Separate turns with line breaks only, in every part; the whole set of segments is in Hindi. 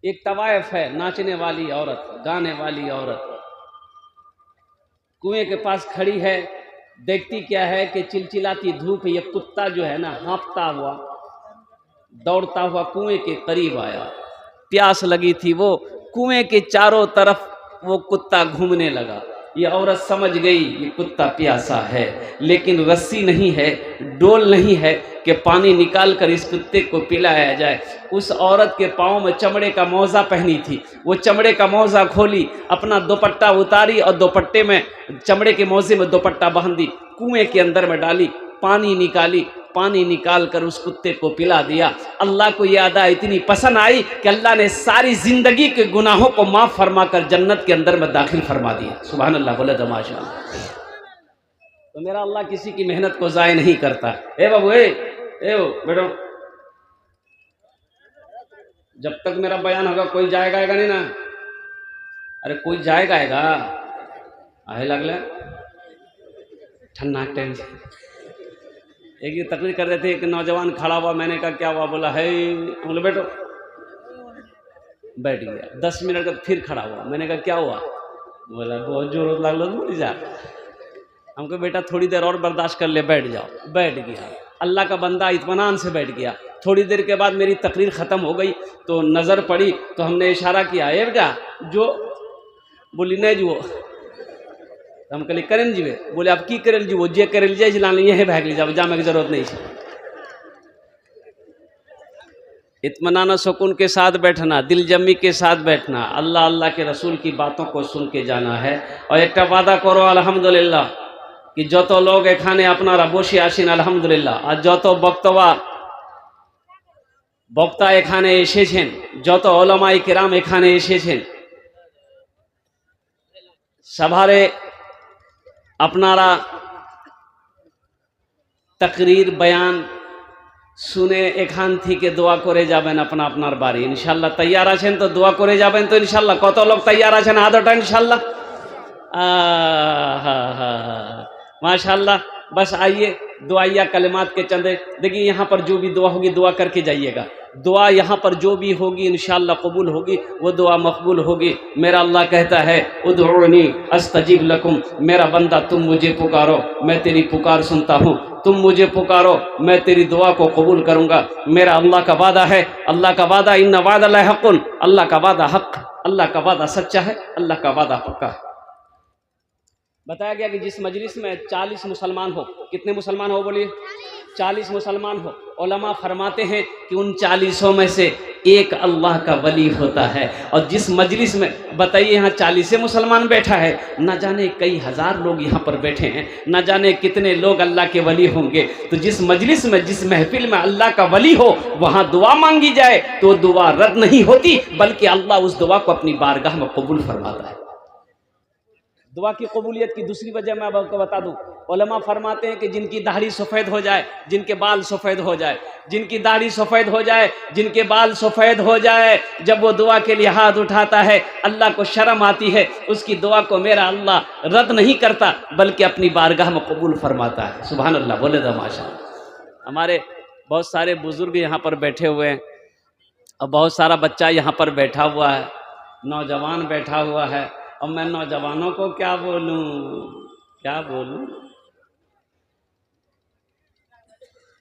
एक तवायफ है, नाचने वाली औरत, गाने वाली औरत कुएं के पास खड़ी है। देखती क्या है कि चिलचिलाती धूप, ये कुत्ता जो है ना हाँफता हुआ दौड़ता हुआ कुएं के करीब आया। प्यास लगी थी, वो कुएं के चारों तरफ वो कुत्ता घूमने लगा। ये औरत समझ गई ये कुत्ता प्यासा है, लेकिन रस्सी नहीं है, डोल नहीं है कि पानी निकाल कर इस कुत्ते को पिलाया जाए। उस औरत के पाँव में चमड़े का मौजा पहनी थी, वो चमड़े का मौजा खोली, अपना दुपट्टा उतारी और दुपट्टे में चमड़े के मौजे में दुपट्टा बांध दी, कुएं के अंदर में डाली, पानी निकाली, पानी निकाल कर उस कुत्ते को पिला दिया। अल्लाह को यह अदा इतनी पसंद आई कि अल्लाह ने सारी जिंदगी के गुनाहों को माफ फरमा कर जन्नत के अंदर में दाखिल फरमा दिया। सुभान अल्लाह, बोले तो माशाअल्लाह। तो मेरा अल्लाह किसी की मेहनत को ज़ाय नहीं करता। ए बाबू, ए बेटो, जब तक मेरा बयान होगा कोई जाएगा आएगा नहीं ना? अरे कोई जाएगा आएगा आहे लगले ठन्ना टाइम। एक ये तकरीर कर रहे थे, एक नौजवान खड़ा हुआ, मैंने कहा क्या हुआ? बोला है, बोले बैठो, बैठ गया। 10 मिनट का फिर खड़ा हुआ, मैंने कहा क्या हुआ? बोला बहुत जोर लागलो बोली जा। हमको बेटा थोड़ी देर और बर्दाश्त कर ले, बैठ जाओ। बैठ गया, अल्लाह का बंदा इत्मीनान से बैठ गया। थोड़ी देर के बाद मेरी तकरीर ख़त्म हो गई तो नज़र पड़ी तो हमने इशारा किया, ए बेटा जो, बोली नहीं जी वो। हम कहली करें जी, बोले आप की करें जी? वो जे करें जाए ला यहीं भाग ली जाओ, जामे की जरूरत नहीं है। इत्मीनान सुकून के साथ बैठना, दिल जमी के साथ बैठना, अल्लाह अल्लाह के रसूल की बातों को सुन के जाना है। और एक वादा करो अल्हम्दुलिल्लाह कि যত लोग এখানে আপনারা বসে আছেন আলহামদুলিল্লাহ, আর যত বক্তা এখানে এসেছেন, যত ওলামায়ে কেরাম এখানে এসেছেন, সবারে আপনারা तकरीर बयान শুনে এখান থেকে দোয়া করে যাবেন আপনা আপনার বাড়ি। ইনশাআল্লাহ তৈয়ার আছেন তো? দোয়া করে যাবেন তো ইনশাআল্লাহ? কত লোক তৈয়ার আছেন হাতটা ইনশাআল্লাহ? माशाअल्लाह। बस आइए दुआया कलिमात के चंदे। देखिए यहाँ पर जो भी दुआ होगी दुआ करके जाइएगा। दुआ यहाँ पर जो भी होगी इंशाअल्लाह कबूल होगी, वो दुआ मकबूल होगी। मेरा अल्लाह कहता है उदउनी अस्तजीब लकुम, मेरा बंदा तुम मुझे पुकारो मैं तेरी पुकार सुनता हूँ, तुम मुझे पुकारो मैं तेरी दुआ को कबूल करूँगा। मेरा अल्लाह का वादा है, अल्लाह का वादा इन्ना वादा हक़्क़ुन, अल्लाह का वादा हक़, अल्लाह का वादा सच्चा है, अल्लाह का वादा पक्का है। बताया गया कि जिस मजलिस में 40 मुसलमान हो, कितने मुसलमान हो बोलिए? 40 मुसलमान हो। उलमा फरमाते हैं कि उन 40 में से एक अल्लाह का वली होता है। और जिस मजलिस में बताइए यहाँ 40 मुसलमान बैठा है, न जाने कई हज़ार लोग यहाँ पर बैठे हैं, न जाने कितने लोग अल्लाह के वली होंगे। तो जिस मजलिस में, जिस महफिल में अल्लाह का वली हो, वहाँ दुआ मांगी जाए तो दुआ रद्द नहीं होती, बल्कि अल्लाह उस दुआ को अपनी बारगाह में कबूल फरमाता है। दुआ की कबूलियत की दूसरी वजह मैं अब आपको बता दूं। उलमा फरमाते हैं कि जिनकी दाढ़ी सफ़ेद हो जाए, जिनके बाल सफ़ेद हो जाए, जिनकी दाढ़ी सफ़ेद हो जाए, जिनके बाल सफ़ेद हो जाए, जब वो दुआ के लिए हाथ उठाता है अल्लाह को शर्म आती है, उसकी दुआ को मेरा अल्लाह रद्द नहीं करता बल्कि अपनी बारगाह में कबूल फरमाता है। सुभान अल्लाह, बोले तो माशाअल्लाह। हमारे बहुत सारे बुज़ुर्ग यहाँ पर बैठे हुए हैं और बहुत सारा बच्चा यहाँ पर बैठा हुआ है, नौजवान बैठा हुआ है। और मैं नौजवानों को क्या बोलूं, क्या बोलूं?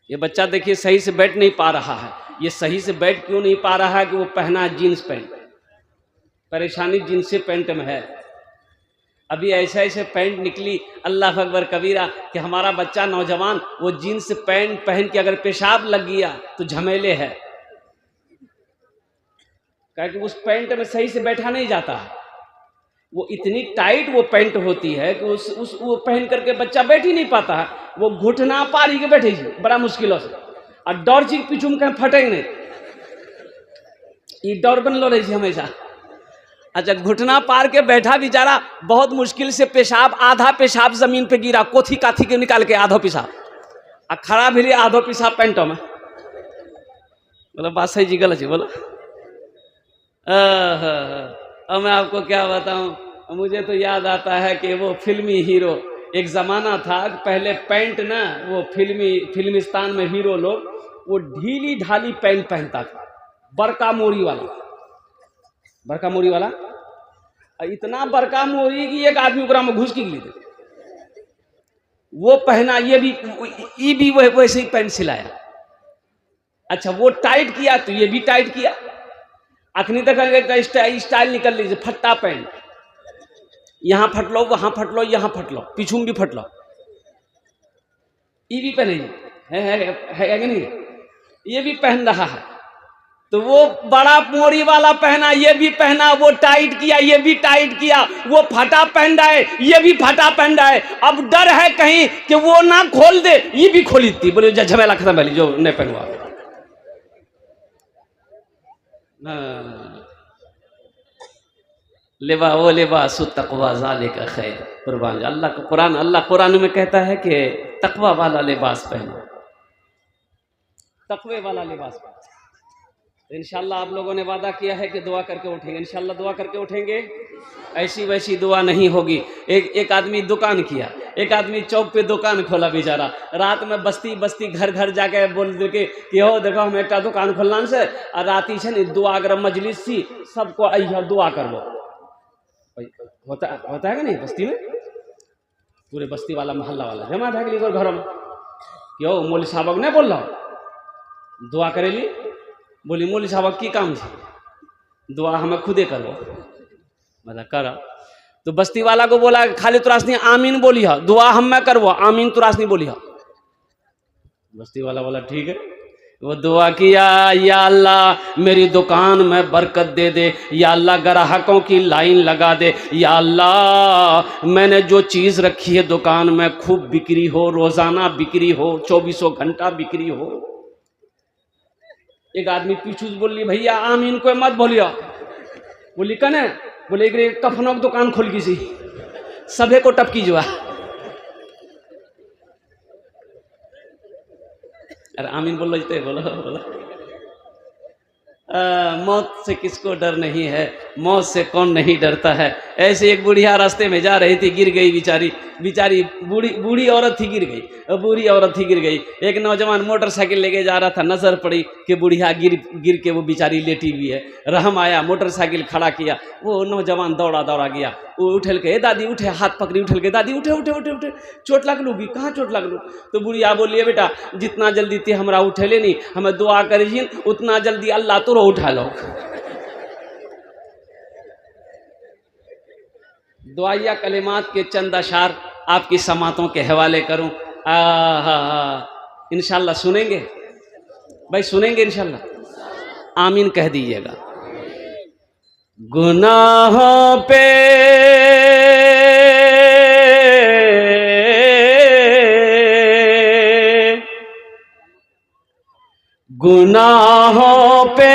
ये बच्चा देखिए सही से बैठ नहीं पा रहा है। ये सही से बैठ क्यों नहीं पा रहा है? कि वो पहना है जीन्स पैंट, परेशानी जीन्स पैंट में है। अभी ऐसे ऐसे पैंट निकली अल्लाह अकबर कबीरा कि हमारा बच्चा नौजवान वो जीन्स पैंट पहन के अगर पेशाब लग गया तो झमेले है, क्योंकि उस पैंट में सही से बैठा नहीं जाता है। वो इतनी टाइट वो पैंट होती है कि वो पहन करके बच्चा बैठ ही नहीं पाता है। वो घुटना पार ही के बैठे बड़ा मुश्किलों से, और डर चीज पीछू में कहीं फटेंगे नहीं, ये डर बन लो रही हमेशा। अच्छा, घुटना पार के बैठा बेचारा, बहुत मुश्किल से पेशाब, आधा पेशाब जमीन पे गिरा, कोथी काथी के निकाल के आधो पेशाब, और खड़ा भी आधो पेशाब पैंटों में। बोलो बात सही जी गलत है? बोलो। अब मैं आपको क्या बताऊं, मुझे तो याद आता है कि वो फिल्मी हीरो, एक ज़माना था पहले पैंट ना, वो फिल्मिस्तान में हीरो लोग वो ढीली ढाली पैंट पहनता था, बरका मोरी वाला। बड़का मोरी वाला, इतना बड़का मोरी कि एक आदमी ओकरा में घुस के ली दे, वो पहना। ये भी वैसे ही पैंट सिलाया। अच्छा वो टाइट किया तो ये भी टाइट किया। अखनी तक स्टाइल निकल लीजिए, फट्टा पैंट, यहाँ फट लो, वहां फट लो, यहाँ फट लो, पीछू भी फट लो, ये भी पहने है कि नहीं, ये भी पहन रहा है। तो वो बड़ा मोरी वाला पहना, ये भी पहना, वो टाइट किया, ये भी टाइट किया, वो फटा पहन रहा है, ये भी फटा पहन रहा है। अब डर है कहीं कि वो ना खोल दे, ये भी खोली थी। बोले झमेला खत्म वाली जो नहीं पहनवा। लेबा वो लिबासु तक़वा ज़ालिका खैर। कुर्बान अल्लाह का कुरान, अल्लाह कुरान में कहता है कि तक़वा वाला लिबास पहनो, तक़वे वाला लिबास पहनो। तो इंशाल्लाह आप लोगों ने वादा किया है कि दुआ करके उठेंगे, इंशाल्लाह दुआ करके उठेंगे। ऐसी वैसी दुआ नहीं होगी। एक आदमी दुकान किया, एक आदमी चौक पे दुकान खोला बेचारा, रात में बस्ती बस्ती घर घर जाके बोल दे कि हो देखो हम एक दुकान खोलना से, और राती छे नहीं दुआ अगर मजलिस सी सबको अहिया दुआ कर लो। होता है कि नहीं बस्ती में, पूरे बस्ती वाला मोहल्ला वाला जमा था घर में, क्यों मौली साहब ने बोल रहा दुआ करेली। बोली मौली साहब की काम है, दुआ हमें खुदे करो, मतलब करा। तो बस्ती वाला को बोला खाली तुरास नहीं आमीन बोली है, दुआ हम मैं करवा, आमीन तुरास नहीं बोली है। बस्ती वाला बोला ठीक है। वो दुआ किया, या अल्लाह मेरी दुकान में बरकत दे दे, या अल्लाह ग्राहकों की लाइन लगा दे, या अल्लाह मैंने जो चीज़ रखी है दुकान में खूब बिक्री हो, रोज़ाना बिक्री हो, 24 घंटा बिक्री हो। एक आदमी पीछू बोल ली भैया आमीन को मत बोलियो। बोली कने, बोले एक कफनों की दुकान खोल की सी सभे को टपकी जुआ। अरे आमीन बोलो जिते बोलो। मौत से किसको डर नहीं है, मौत से कौन नहीं डरता है। ऐसे एक बुढ़िया रास्ते में जा रही थी, गिर गई बेचारी बूढ़ी औरत थी, गिर गई, बूढ़ी औरत थी गिर गई। एक नौजवान मोटरसाइकिल लेके जा रहा था, नजर पड़ी कि बुढ़िया गिर के वो बेचारी लेटी हुई है। रहम आया, मोटरसाइकिल खड़ा किया, वो नौजवान दौड़ा गया, वो उठल के दादी उठे, हाथ पकड़ी उठल के दादी उठे उठे उठे उठे, चोट लग लूगी, कहाँ चोट लग लू। तो बुढ़िया बोलिए बेटा जितना जल्दी थे हमरा उठेले नहीं, हमें दुआ करिए उतना जल्दी अल्लाह तो उठा लो। दुआया कलिमात के चंद अशार आपकी समातों के हवाले करूं। इंशाल्लाह सुनेंगे भाई, सुनेंगे इंशाल्लाह। आमीन कह दीजिएगा। गुनाहों पे गुनाहों पे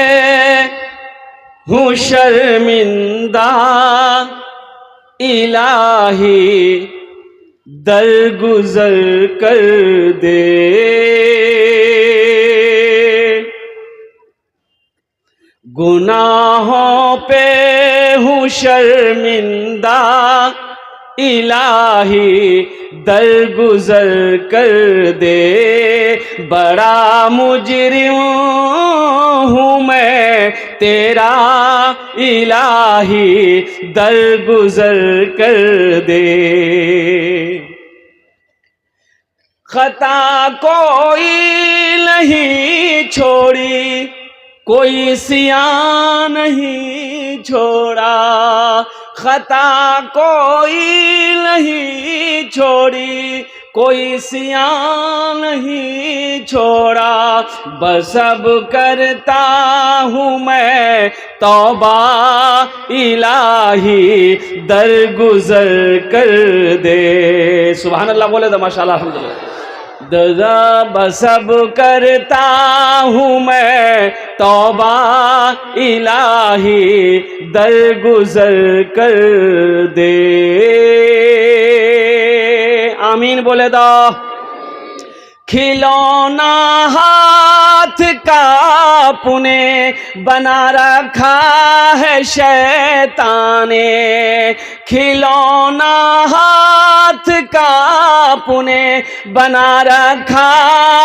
हूँ शर्मिंदा, इलाही दरगुजर कर दे। गुनाहों पे हूँ शर्मिंदा, इलाही दरगुजर कर दे। बड़ा मुजरिम हूँ मैं तेरा, इलाही दरगुजर कर दे। खता कोई नहीं छोड़ी, कोई सियान नहीं छोड़ा। खता कोई नहीं छोड़ी, कोई सियान नहीं छोड़ा। बस अब करता हूँ मैं तौबा, इलाही दरगुजर कर दे। सुभान अल्लाह बोले तो माशाअल्लाह अल्हम्दुलिल्लाह। बस अब करता हूँ मैं तौबा, इलाही दरगुजर कर दे। आमीन बोले दो। खिलौना हाथ का पुने बना रखा है शैतान ने, खिलौना हाथ का पुने बना रखा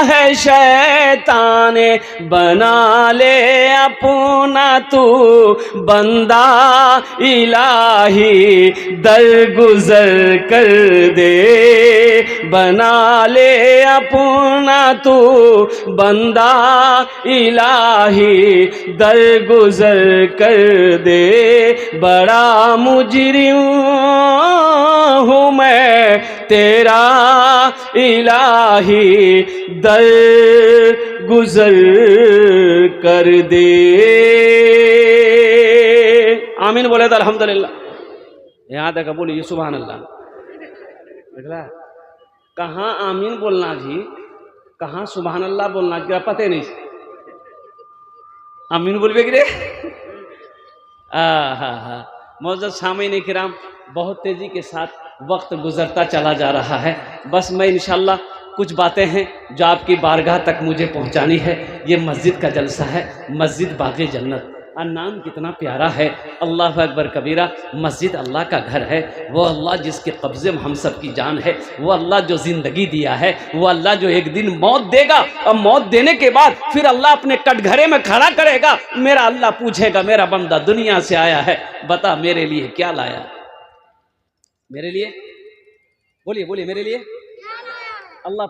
है शैतान ने। बना ले अपना तू बंदा इलाही, दरगुजर कर दे। बना ले अपना तू बंदा इलाही, दरगुजर कर दे। बड़ा मुजरिम हूँ मैं तेरा इलाही, दरगुजर कर दे। आमीन बोले तो अल्हम्दुलिल्लाह। यहाँ तक बोलिए सुभान अल्लाह। देखला कहाँ आमीन बोलना जी, कहाँ सुभान अल्लाह बोलना जी, पता नहीं। आमीन बोलबे कि रे। हाँ मौजूद सामीन किराम, बहुत तेज़ी के साथ वक्त गुजरता चला जा रहा है। बस मैं इंशाल्लाह कुछ बातें हैं जो आपकी बारगाह तक मुझे पहुंचानी है। ये मस्जिद का जलसा है, मस्जिद बाग़े जन्नत। और नाम कितना प्यारा है, अल्लाह अकबर कबीरा। मस्जिद अल्लाह का घर है। वो अल्लाह जिसके कब्ज़े में हम सब की जान है, वो अल्लाह जो ज़िंदगी दिया है, वो अल्लाह जो एक दिन मौत देगा और मौत देने के बाद फिर अल्लाह अपने कटघरे में खड़ा करेगा। मेरा अल्लाह पूछेगा, मेरा बंदा दुनिया से आया है, बता मेरे लिए क्या लाया। मेरे लिए बोलिए बोलिए, मेरे लिए अल्लाह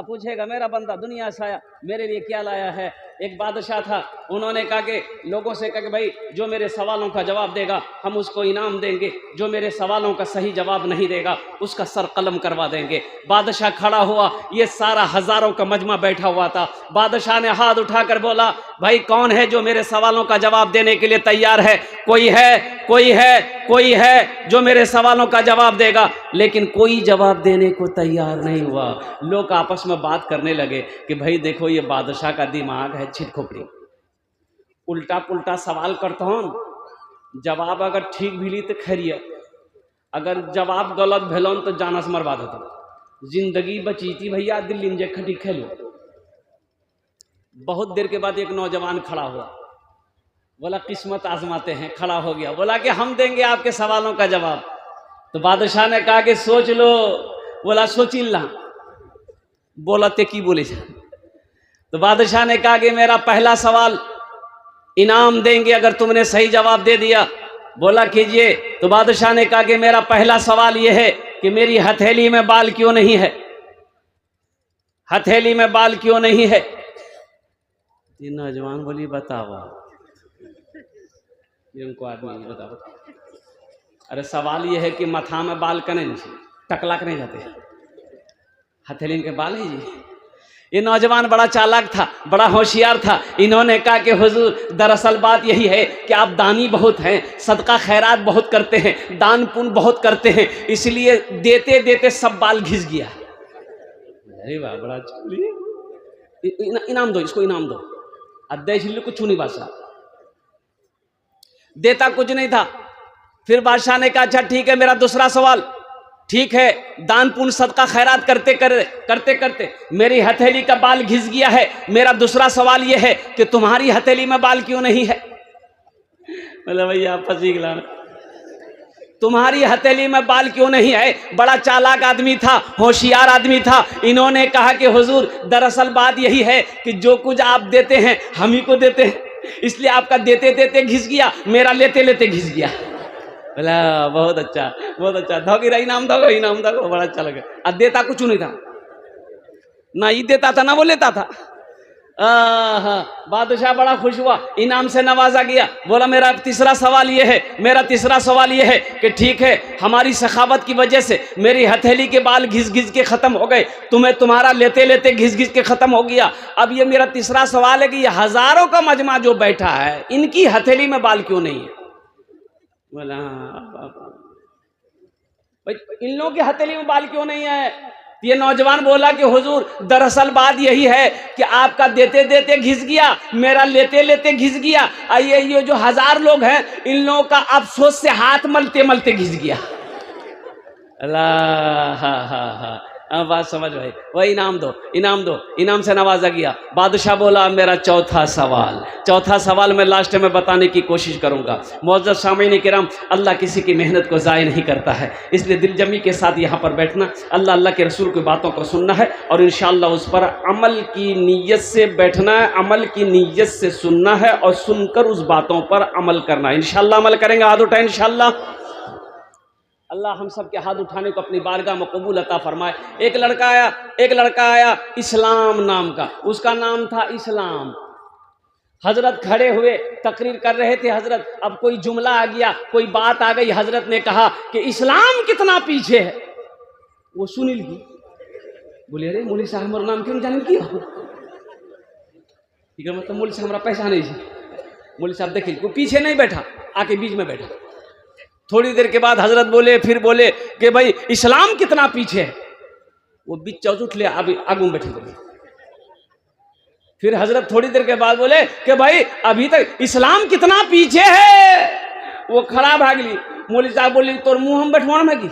पूछेगा मेरा बंदा दुनिया से आया, मेरे लिए क्या लाया है। एक बादशाह था, उन्होंने कहा कि लोगों से कहा कि भाई जो मेरे सवालों का जवाब देगा हम उसको इनाम देंगे, जो मेरे सवालों का सही जवाब नहीं देगा उसका सर कलम करवा देंगे। बादशाह खड़ा हुआ, ये सारा हजारों का मजमा बैठा हुआ था। बादशाह ने हाथ उठाकर बोला, भाई कौन है जो मेरे सवालों का जवाब देने के लिए तैयार है? कोई है जो मेरे सवालों का जवाब देगा। लेकिन कोई जवाब देने को तैयार नहीं हुआ। लोग आपस में बात करने लगे कि भाई देखो ये बादशाह का दिमाग है छिट खोपड़ी, उल्टा पुल्टा सवाल करता हूँ, जवाब अगर ठीक भी ली तो खैरियत, अगर जवाब गलत भेलन तो जानस मरवा देता। जिंदगी बची थी भैया, दिल्ली में खटी खेलो। बहुत देर के बाद एक नौजवान खड़ा हुआ, बोला किस्मत आजमाते हैं। खड़ा हो गया, बोला कि हम देंगे आपके सवालों का जवाब। तो बादशाह ने कहा कि सोच लो। बोला सोचिल्ला। बोला ते की बोले। तो बादशाह ने कहा कि मेरा पहला सवाल इनाम देंगे अगर तुमने सही जवाब दे दिया। बोला कीजिए। तो बादशाह ने कहा कि मेरा पहला सवाल यह है कि मेरी हथेली में बाल क्यों नहीं है? हथेली में बाल क्यों नहीं है? ये नौजवान बोली बताओ। उनको आदमी बताओ। अरे सवाल यह है कि मथा में बाल कने नहीं, टकला के नहीं जाते, हथेली के बाल है जी। ये नौजवान बड़ा चालाक था, बड़ा होशियार था। इन्होंने कहा कि हुजूर दरअसल बात यही है कि आप दानी बहुत हैं, सदका खैरात बहुत करते हैं, दान पुण्य बहुत करते हैं, इसलिए देते देते सब बाल घिस गया। अरे वाह बड़ा इनाम दो, इसको इनाम दो। अध्यक्ष कुछ नहीं बादशाह देता कुछ नहीं था। फिर बादशाह ने कहा अच्छा ठीक है, मेरा दूसरा सवाल, ठीक है दान पुण्य सदका खैरात करते करते मेरी हथेली का बाल घिस गया है। मेरा दूसरा सवाल यह है कि तुम्हारी हथेली में बाल क्यों नहीं है? बोले भैया फंसी गया, तुम्हारी हथेली में बाल क्यों नहीं है? बड़ा चालाक आदमी था, होशियार आदमी था। इन्होंने कहा कि हुजूर दरअसल बात यही है कि जो कुछ आप देते हैं हम ही को देते हैं, इसलिए आपका देते देते घिस गया, मेरा लेते लेते घिस गया। बोला बहुत अच्छा धोगी इनाम दो, बड़ा अच्छा लगे। अब देता कुछ नहीं था ना, ये देता था ना वो लेता था। बादशाह बड़ा खुश हुआ, इनाम से नवाजा गया। बोला मेरा तीसरा सवाल ये है कि ठीक है हमारी सखावत की वजह से मेरी हथेली के बाल घिस घिस के खत्म हो गए, तुम्हें तुम्हारा लेते लेते घिस घिस के खत्म हो गया। अब ये मेरा तीसरा सवाल है कि ये हजारों का मजमा जो बैठा है इनकी हथेली में बाल क्यों नहीं है? बोला भाई इन लोगों की हथेली में बाल क्यों नहीं है? ये नौजवान बोला कि हुजूर दरअसल बात यही है कि आपका देते देते घिस गया, मेरा लेते लेते घिस गया। ये जो 1000 लोग हैं इन लोगों का अफसोस से हाथ मलते मलते घिस गया। अल्लाह बात समझ भाई, वही इनाम दो, इनाम दो, इनाम से नवाजा गया। बादशाह बोला मेरा चौथा सवाल मैं लास्ट में बताने की कोशिश करूंगा। मुअज़्ज़ज़ सामीन किराम, अल्लाह किसी की मेहनत को ज़ाय नहीं करता है, इसलिए दिलजमी के साथ यहाँ पर बैठना, अल्लाह के रसूल की बातों को सुनना है और इंशाअल्लाह उस पर अमल की नीयत से बैठना है, अमल की नीयत से सुनना है और सुनकर उस बातों पर अमल करना है। इंशाअल्लाह अमल करेंगे, हाथ उठाएं इंशाअल्लाह। अल्लाह हम सब के हाथ उठाने को अपनी बारगाह में कबूल अता फरमाए। एक लड़का आया इस्लाम नाम का, उसका नाम था इस्लाम। हजरत खड़े हुए तकरीर कर रहे थे, हजरत अब कोई जुमला आ गया, कोई बात आ गई, हजरत ने कहा कि इस्लाम कितना पीछे है। वो सुनील की बोले अरे मौलवी साहब हमारा नाम क्यों जाने की, ठीक है, मतलब मौलवी साहब हमारा पैसा नहीं है। मौलवी साहब देखिए वो पीछे नहीं बैठा, आके बीच में बैठा। थोड़ी देर के बाद हजरत बोले, फिर बोले कि भाई इस्लाम कितना पीछे है। वो बीच चौचुट ले अभी आगू में बैठे बोले। फिर हजरत थोड़ी देर के बाद बोले कि भाई अभी तक इस्लाम कितना पीछे है। वो खड़ा भाग ली। मौलवी साहब बोली तोर मुंह हम बैठवा में की।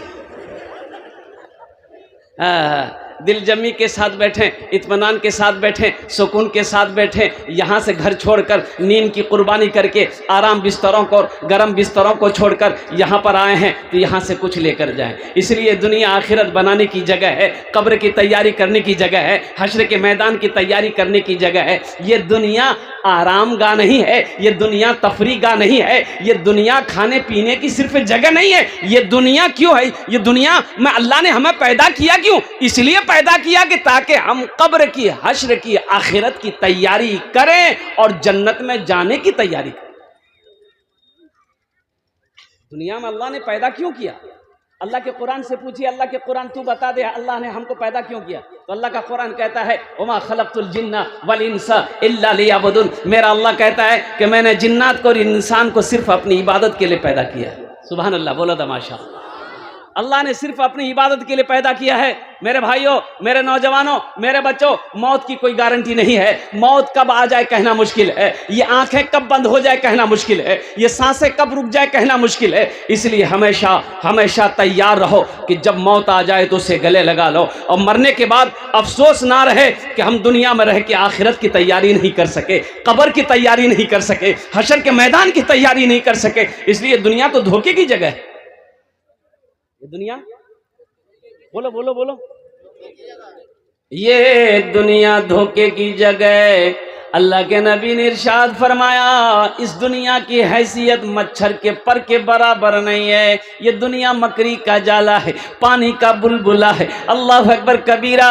दिल जमी के साथ बैठें, इत्मीनान के साथ बैठें, सुकून के साथ बैठें। यहाँ से घर छोड़कर नींद की कुर्बानी करके आराम बिस्तरों को, गर्म बिस्तरों को छोड़कर यहाँ पर आए हैं तो यहाँ से कुछ लेकर जाएं। इसलिए दुनिया आखिरत बनाने की जगह है, कब्र की तैयारी करने की जगह है, हश्र के मैदान की तैयारी करने की जगह है। ये दुनिया आराम गाह नहीं है, ये दुनिया तफरी गाह नहीं है, ये दुनिया खाने पीने की सिर्फ जगह नहीं है। ये दुनिया क्यों है, ये दुनिया में अल्लाह ने हमें पैदा किया क्यों? इसलिए पैदा किया कि ताकि हम कब्र की, हश्र की, आखिरत की तैयारी करें और जन्नत में जाने की तैयारी करें। दुनिया में अल्लाह ने पैदा क्यों किया? अल्लाह के कुरान से पूछिए, अल्लाह के कुरान तू बता दे अल्लाह ने हमको पैदा क्यों किया? तो अल्लाह का कुरान कहता है वमा खलक़तुल जिन्ना वल इंसा इल्ला लियअबुदून। मेरा अल्लाह कहता है कि मैंने जिन्नात को और इंसान को सिर्फ अपनी इबादत के लिए पैदा किया। सुभान अल्लाह, बोलो तो माशाअल्लाह। अल्लाह ने सिर्फ अपनी इबादत के लिए पैदा किया है। मेरे भाइयों, मेरे नौजवानों, मेरे बच्चों, मौत की कोई गारंटी नहीं है। मौत कब आ जाए कहना मुश्किल है, ये आंखें कब बंद हो जाए कहना मुश्किल है, ये सांसें कब रुक जाए कहना मुश्किल है। इसलिए हमेशा हमेशा तैयार रहो कि जब मौत आ जाए तो उसे गले लगा लो और मरने के बाद अफसोस ना रहे कि हम दुनिया में रह के आखिरत की तैयारी नहीं कर सके, कब्र की तैयारी नहीं कर सके, हश्र के मैदान की तैयारी नहीं कर सके। इसलिए दुनिया तो धोखे की जगह है। ये दुनिया, बोलो बोलो बोलो, ये दुनिया धोखे की जगह। अल्लाह के नबी ने इरशाद फरमाया इस दुनिया की हैसियत मच्छर के पर के बराबर नहीं है। ये दुनिया मकड़ी का जाला है, पानी का बुलबुला है। अल्लाह अकबर कबीरा।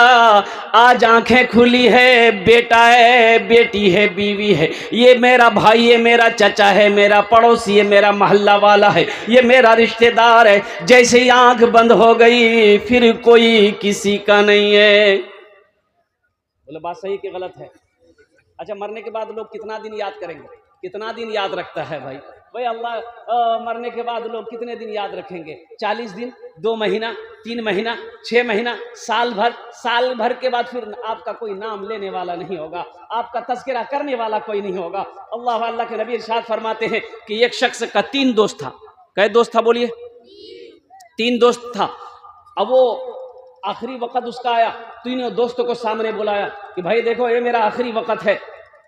आज आंखें खुली है, बेटा है, बेटी है, बीवी है, ये मेरा भाई है, मेरा चचा है, मेरा पड़ोसी है, मेरा मोहल्ला वाला है, ये मेरा रिश्तेदार है। जैसे ही आंख बंद हो गई फिर कोई किसी का नहीं है। बोले बात सही कि गलत है? अच्छा, मरने के बाद लोग कितना दिन याद करेंगे, कितना दिन याद रखता है भाई? भाई अल्लाह मरने के बाद लोग कितने दिन याद रखेंगे? 40 दिन, 2 महीना, 3 महीना, 6 महीना, साल भर। साल भर के बाद फिर आपका कोई नाम लेने वाला नहीं होगा, आपका तज़किरा करने वाला कोई नहीं होगा। अल्लाह के नबी इरशाद फरमाते हैं कि एक शख्स का 3 दोस्त था। कै दोस्त था बोलिए? 3 दोस्त था। अब वो आखिरी वक़्त उसका आया, तीनों दोस्तों को सामने बुलाया कि भाई देखो ये मेरा आखिरी वक़्त है,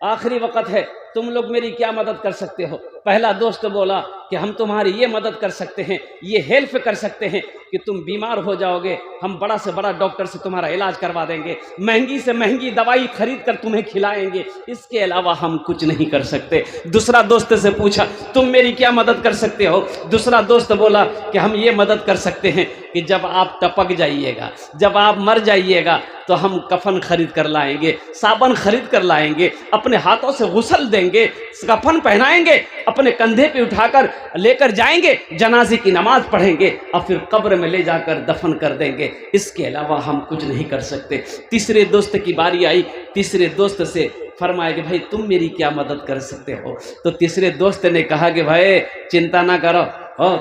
आखिरी वक़्त है, तुम लोग मेरी क्या मदद कर सकते हो? पहला दोस्त बोला कि हम तुम्हारी ये मदद कर सकते हैं, ये हेल्प कर सकते हैं कि तुम बीमार हो जाओगे, हम बड़ा से बड़ा डॉक्टर से तुम्हारा इलाज करवा देंगे, महंगी से महंगी दवाई खरीद कर तुम्हें खिलाएंगे, इसके अलावा हम कुछ नहीं कर सकते। दूसरा दोस्त से पूछा तुम मेरी क्या मदद कर सकते हो? दूसरा दोस्त बोला कि हम ये मदद कर सकते हैं कि जब आप टपक जाइएगा, जब आप मर जाइएगा तो हम कफन खरीद कर लाएंगे, साबन खरीद कर लाएंगे, अपने हाथों से गुस्ल देंगे, कफन पहनाएंगे, अपने कंधे पे उठाकर लेकर जाएंगे, जनाजे की नमाज पढ़ेंगे और फिर कब्र में ले जाकर दफन कर देंगे। इसके अलावा हम कुछ नहीं कर सकते। तीसरे दोस्त की बारी आई। तीसरे दोस्त से फरमाया कि भाई तुम मेरी क्या मदद कर सकते हो? तो तीसरे दोस्त ने कहा कि भाई चिंता ना करो,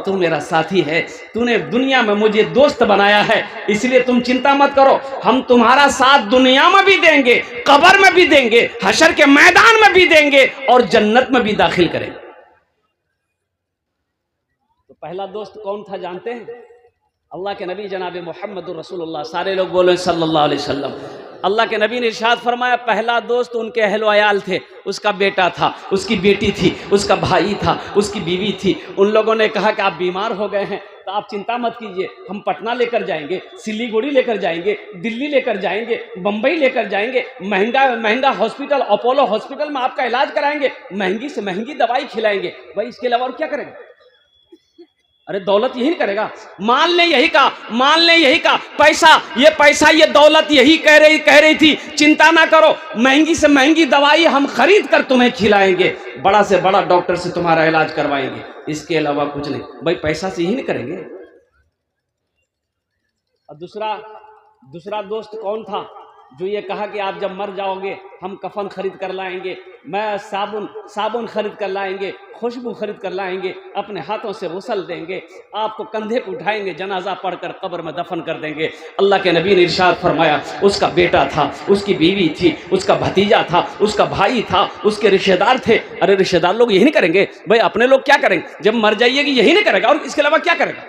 तू मेरा साथी है, तूने दुनिया में मुझे दोस्त बनाया है, इसलिए तुम चिंता मत करो, हम तुम्हारा साथ दुनिया में भी देंगे, कब्र में भी देंगे, हश्र के मैदान में भी देंगे और जन्नत में भी दाखिल करेंगे। तो पहला दोस्त कौन था जानते हैं? अल्लाह के नबी जनाब मोहम्मद रसूलुल्लाह, सारे लोग बोले सल्लल्लाहु अलैहि वसल्लम। अल्लाह के नबी ने इरशाद फरमाया, पहला दोस्त उनके अहल वयाल थे, उसका बेटा था, उसकी बेटी थी, उसका भाई था, उसकी बीवी थी। उन लोगों ने कहा कि आप बीमार हो गए हैं तो आप चिंता मत कीजिए, हम पटना लेकर जाएंगे, सिलीगुड़ी लेकर जाएंगे, दिल्ली लेकर जाएंगे, बम्बई लेकर जाएंगे, महंगा महंगा हॉस्पिटल अपोलो हॉस्पिटल में आपका इलाज कराएंगे, महंगी से महंगी दवाई खिलाएंगे। भाई इसके अलावा और क्या करेंगे? अरे दौलत यही करेगा। मान ले यही का, मान ले यही का, पैसा ये दौलत यही कह रही थी, चिंता ना करो, महंगी से महंगी दवाई हम खरीद कर तुम्हें खिलाएंगे, बड़ा से बड़ा डॉक्टर से तुम्हारा इलाज करवाएंगे, इसके अलावा कुछ नहीं। भाई पैसा से यही नहीं करेंगे। और दूसरा दोस्त कौन था जो ये कहा कि आप जब मर जाओगे हम कफन खरीद कर लाएंगे, मैं साबुन खरीद कर लाएंगे, खुशबू खरीद कर लाएंगे, अपने हाथों से गुसल देंगे, आपको कंधे पर उठाएंगे, जनाजा पढ़कर कब्र में दफन कर देंगे। अल्लाह के नबी ने इरशाद फरमाया, उसका बेटा था, उसकी बीवी थी, उसका भतीजा था, उसका भाई था, उसके रिश्तेदार थे। अरे रिश्तेदार लोग यही नहीं करेंगे भाई, अपने लोग क्या करेंगे? जब मर जाइएगी यही नहीं करेगा, और इसके अलावा क्या करेगा?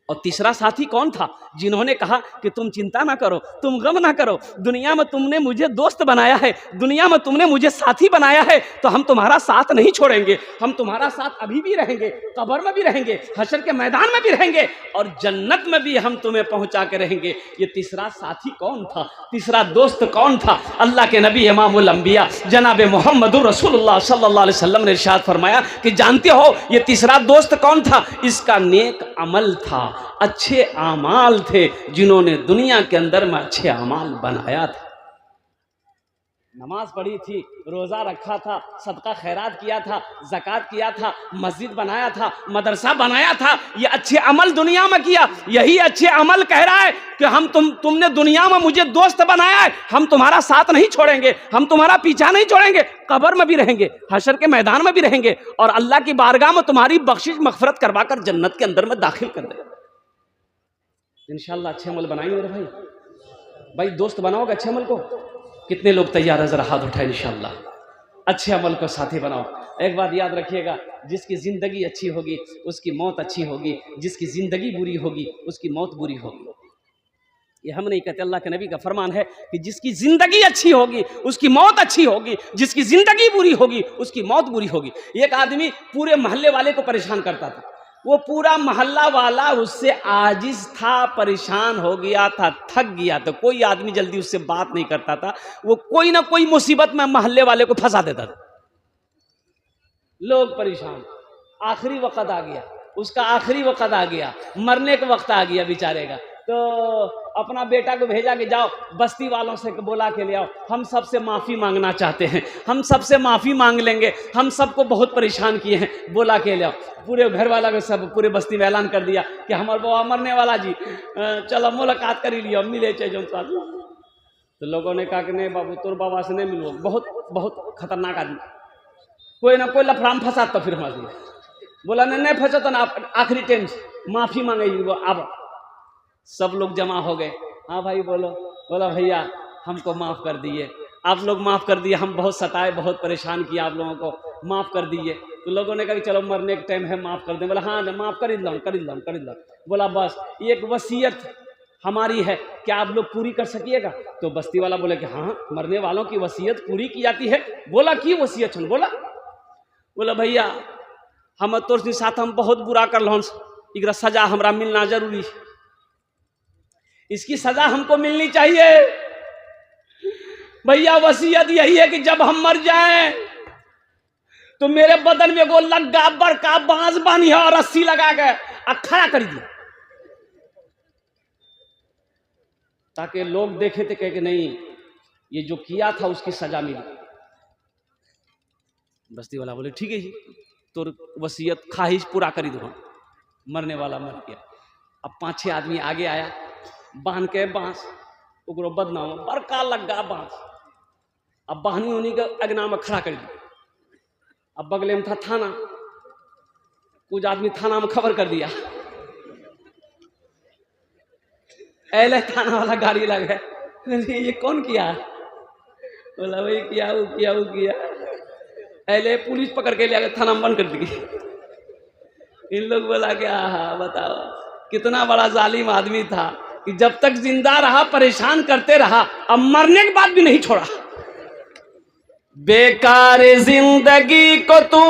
और तीसरा साथी कौन था जिन्होंने कहा कि तुम चिंता ना करो, तुम गम ना करो, दुनिया में तुमने मुझे दोस्त बनाया है, दुनिया में तुमने मुझे साथी बनाया है, तो हम तुम्हारा साथ नहीं छोड़ेंगे, हम तुम्हारा साथ अभी भी रहेंगे, कब्र में भी रहेंगे, हशर के मैदान में भी रहेंगे, और जन्नत में भी हम तुम्हें पहुंचा के रहेंगे। ये तीसरा साथी कौन था? तीसरा दोस्त कौन था? अल्लाह के नबी इमामुल अंबिया जनाब मोहम्मदुर रसूलुल्लाह सल्लल्लाहु अलैहि वसल्लम ने इरशाद फरमाया कि जानते हो ये तीसरा दोस्त कौन था? इसका नेक अमल था, अच्छे आमाल थे, जिन्होंने दुनिया के अंदर में अच्छे आमाल बनाया था। नमाज पढ़ी थी, रोज़ा रखा था, सदका खैरात किया था, ज़कात किया था, मस्जिद बनाया था, मदरसा बनाया था, ये अच्छे अमल दुनिया में किया। यही अच्छे अमल कह रहा है कि हम तुमने दुनिया में मुझे दोस्त बनाया है, हम तुम्हारा साथ नहीं छोड़ेंगे, हम तुम्हारा पीछा नहीं छोड़ेंगे, कब्र में भी रहेंगे, हशर के मैदान में भी रहेंगे, और अल्लाह की बारगाह में तुम्हारी बख्शिश मगफरत करवाकर जन्नत के अंदर में दाखिल कर देगा। इंशाअल्लाह अच्छे अमल बनाएंगे मेरे भाई। दोस्त बनाओगे अच्छे अमल को? कितने लोग तैयार है? जरा हाथ उठाए। इंशाअल्लाह अच्छे अमल को साथी बनाओ। एक बात याद रखिएगा, जिसकी ज़िंदगी अच्छी होगी उसकी मौत अच्छी होगी, जिसकी ज़िंदगी बुरी होगी उसकी मौत बुरी होगी। ये हम नहीं कहते, अल्लाह के नबी का फरमान है कि जिसकी ज़िंदगी अच्छी होगी उसकी मौत अच्छी होगी, जिसकी ज़िंदगी बुरी होगी उसकी मौत बुरी होगी। एक आदमी पूरे मोहल्ले वाले को परेशान करता था, वो पूरा मोहल्ला वाला उससे आजिज था, परेशान हो गया था, थक गया था, कोई आदमी जल्दी उससे बात नहीं करता था, वो कोई ना कोई मुसीबत में मोहल्ले वाले को फंसा देता था। लोग परेशान, आखिरी वक्त आ गया, उसका आखिरी वक्त आ गया, मरने का वक्त आ गया बेचारे का, तो अपना बेटा को भेजा कि जाओ बस्ती वालों से बोला के ले आओ, हम सबसे माफ़ी मांगना चाहते हैं, हम सबसे माफ़ी मांग लेंगे, हम सबको बहुत परेशान किए हैं, बोला के ले आओ। पूरे घर वाला को सब पूरे बस्ती में ऐलान कर दिया कि हमारे बाबा मरने वाला जी, चलो मुलाकात कर ही लियो, मिले चाहिए। तो लोगों ने कहा कि नहीं बाबू, तोर बाबा से नहीं मिलो, बहुत बहुत खतरनाक आदमी, कोई ना कोई लफड़ाम फंसा तो फिर हमारे बोला नहीं फंसा तो ना, आखिरी टाइम माफ़ी मांगेगी वो। अब सब लोग जमा हो गए, हाँ भाई बोलो। बोला भैया हमको माफ़ कर दिए, आप लोग माफ़ कर दिए, हम बहुत सताए, बहुत परेशान किया आप लोगों को, माफ़ कर दिए। तो लोगों ने कहा कि चलो मरने के टाइम है माफ़ कर दें। बोला हाँ माफ़ कर ही लो। बोला बस एक वसीयत हमारी है, क्या आप लोग पूरी कर सकिएगा? तो बस्ती वाला बोले कि हाँ मरने वालों की वसीयत पूरी की जाती है। बोला की वसीयत सुन। बोला भैया हम तोर साथ हम बहुत बुरा कर लो, एक सजा हमरा मिलना जरूरी है, इसकी सजा हमको मिलनी चाहिए। भैया वसीयत यही है कि जब हम मर जाएं तो मेरे बदन में वो लग्गा बड़का बांस बानी है और रस्सी लगा के खड़ा कर दिया, ताकि लोग देखे थे कहे कि नहीं ये जो किया था उसकी सजा मिली। बस्ती वाला बोले ठीक है जी, तो वसीयत ख्वाहिश पूरा करी दो। मरने वाला मर गया। अब 5-6 आदमी आगे आया, बांध के बांस उगरो बदनाम बड़का लग्गा बांस, अब बहनी उन्हीं के अगना में खड़ा कर दी। अब बगले में था थाना, कुछ आदमी थाना में खबर कर दिया, एले थाना वाला गाड़ी लगा, ये कौन किया? बोला वही किया, वो किया। एले पुलिस पकड़ के ले गया, थाना में बंद कर दी। इन लोग बोला कि हाँ बताओ कितना बड़ा जालिम आदमी था कि जब तक जिंदा रहा परेशान करते रहा, अब मरने के बाद भी नहीं छोड़ा। बेकार जिंदगी को तू